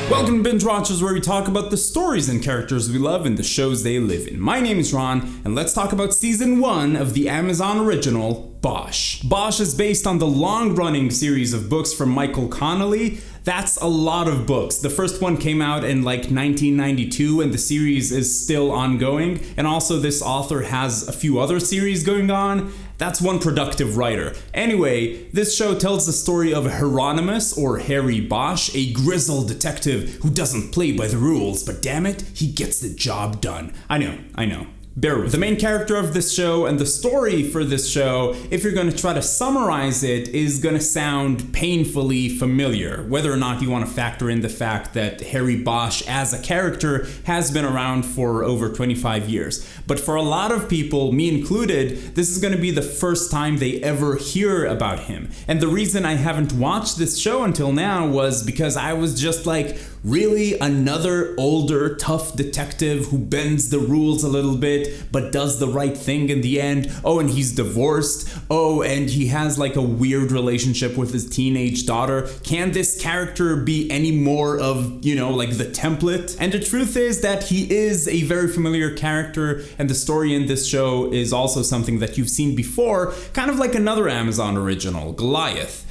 Welcome to Binge Watchers, where we talk about the stories and characters we love and the shows they live in. My name is Ron, and let's talk about Season 1 of the Amazon original, Bosch. Bosch is based on the long-running series of books from Michael Connelly. That's a lot of books. The first one came out in like 1992, and the series is still ongoing. And also this author has a few other series going on. That's one productive writer. Anyway, this show tells the story of Hieronymus, or Harry Bosch, a grizzled detective who doesn't play by the rules, but damn it, he gets the job done. I know. Bear with. The main character of this show and the story for this show, if you're going to try to summarize it, is going to sound painfully familiar, whether or not you want to factor in the fact that Harry Bosch as a character has been around for over 25 years. But for a lot of people, me included, this is going to be the first time they ever hear about him. And the reason I haven't watched this show until now was because I was just like, really? Another older, tough detective who bends the rules a little bit, but does the right thing in the end? Oh, and he's divorced. Oh, and he has like a weird relationship with his teenage daughter. Can this character be any more of, like the template? And the truth is that he is a very familiar character, and the story in this show is also something that you've seen before, kind of like another Amazon original, Goliath.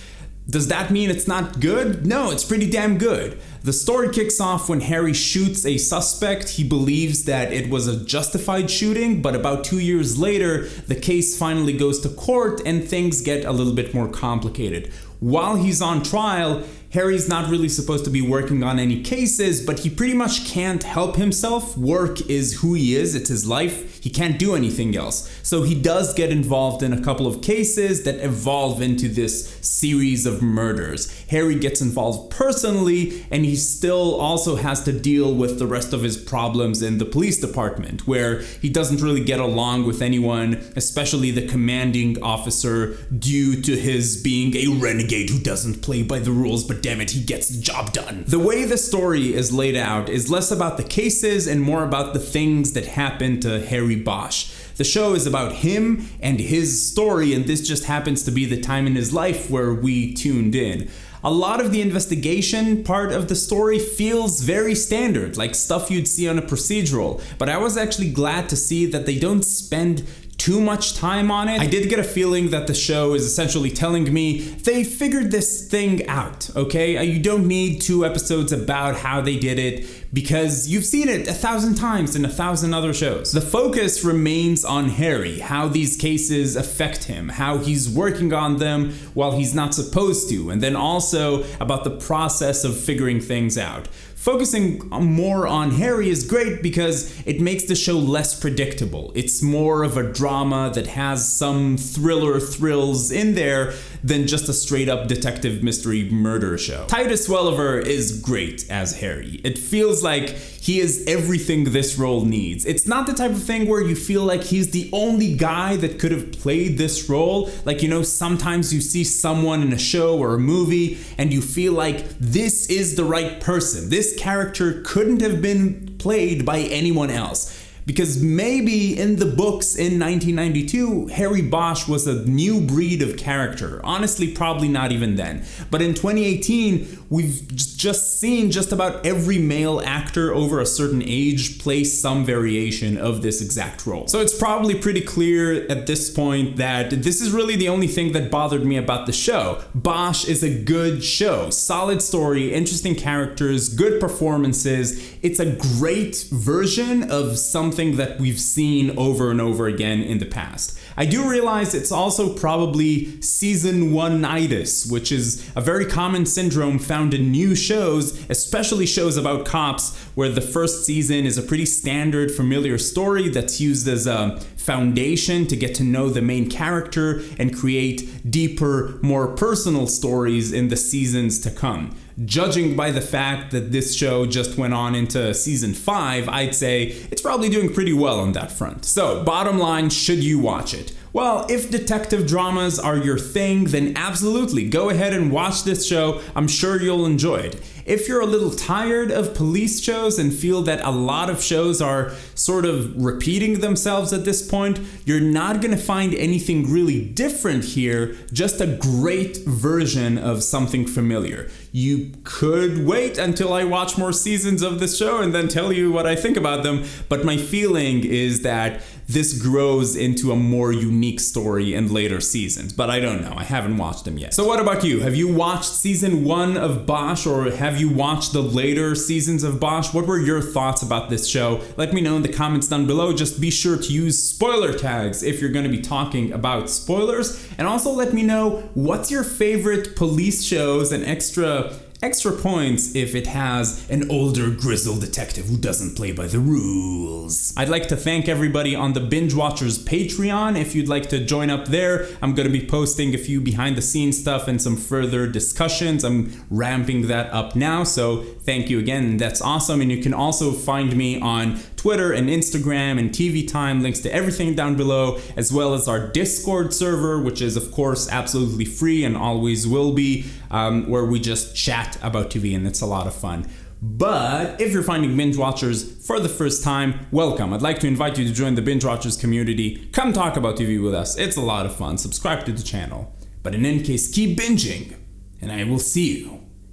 Does that mean it's not good? No, it's pretty damn good. The story kicks off when Harry shoots a suspect. He believes that it was a justified shooting, but about 2 years later, the case finally goes to court and things get a little bit more complicated. While he's on trial, Harry's not really supposed to be working on any cases, but he pretty much can't help himself. Work is who he is, it's his life. He can't do anything else. So he does get involved in a couple of cases that evolve into this series of murders. Harry gets involved personally, and he still also has to deal with the rest of his problems in the police department, where he doesn't really get along with anyone, especially the commanding officer, due to his being a renegade who doesn't play by the rules, but damn it, he gets the job done. The way the story is laid out is less about the cases and more about the things that happen to Harry Bosch. The show is about him and his story, and this just happens to be the time in his life where we tuned in. A lot of the investigation part of the story feels very standard, like stuff you'd see on a procedural, but I was actually glad to see that they don't spend too much time on it. I did get a feeling that the show is essentially telling me they figured this thing out, okay? You don't need 2 episodes about how they did it because you've seen it 1,000 times in 1,000 other shows. The focus remains on Harry, how these cases affect him, how he's working on them while he's not supposed to, and then also about the process of figuring things out. Focusing more on Harry is great because it makes the show less predictable. It's more of a drama that has some thriller thrills in there than just a straight up detective mystery murder show. Titus Welliver is great as Harry. It feels like he is everything this role needs. It's not the type of thing where you feel like he's the only guy that could have played this role. Like, sometimes you see someone in a show or a movie and you feel like this is the right person. This character couldn't have been played by anyone else. Because maybe in the books in 1992, Harry Bosch was a new breed of character. Honestly, probably not even then. But in 2018, we've just seen just about every male actor over a certain age play some variation of this exact role. So it's probably pretty clear at this point that this is really the only thing that bothered me about the show. Bosch is a good show. Solid story, interesting characters, good performances. It's a great version of something that we've seen over and over again in the past. I do realize it's also probably season 1-itis, which is a very common syndrome found in new shows, especially shows about cops, where the first season is a pretty standard, familiar story that's used as a foundation to get to know the main character and create deeper, more personal stories in the seasons to come. Judging by the fact that this show just went on into season 5, I'd say it's probably doing pretty well on that front. So, bottom line, should you watch it? Well, if detective dramas are your thing, then absolutely, go ahead and watch this show. I'm sure you'll enjoy it. If you're a little tired of police shows and feel that a lot of shows are sort of repeating themselves at this point. You're not gonna find anything really different here, just a great version of something familiar. You could wait until I watch more seasons of this show and then tell you what I think about them, but my feeling is that this grows into a more unique story in later seasons, but I don't know. I haven't watched them yet. So what about you? Have you watched season 1 of Bosch, or have you watched the later seasons of Bosch? What were your thoughts about this show? Let me know in the comments down below. Just be sure to use spoiler tags if you're going to be talking about spoilers. And also let me know what's your favorite police shows and extra points if it has an older grizzled detective who doesn't play by the rules. I'd like to thank everybody on the Binge Watchers Patreon. If you'd like to join up there, I'm going to be posting a few behind the scenes stuff and some further discussions. I'm ramping that up now, so thank you again. That's awesome. And you can also find me on Twitter and Instagram and TV Time, links to everything down below, as well as our Discord server, which is of course absolutely free and always will be, where we just chat about TV, and it's a lot of fun. But if you're finding Binge Watchers for the first time, welcome. I'd like to invite you to join the Binge Watchers community. Come talk about TV with us. It's a lot of fun. Subscribe to the channel. But in any case, keep binging, and I will see you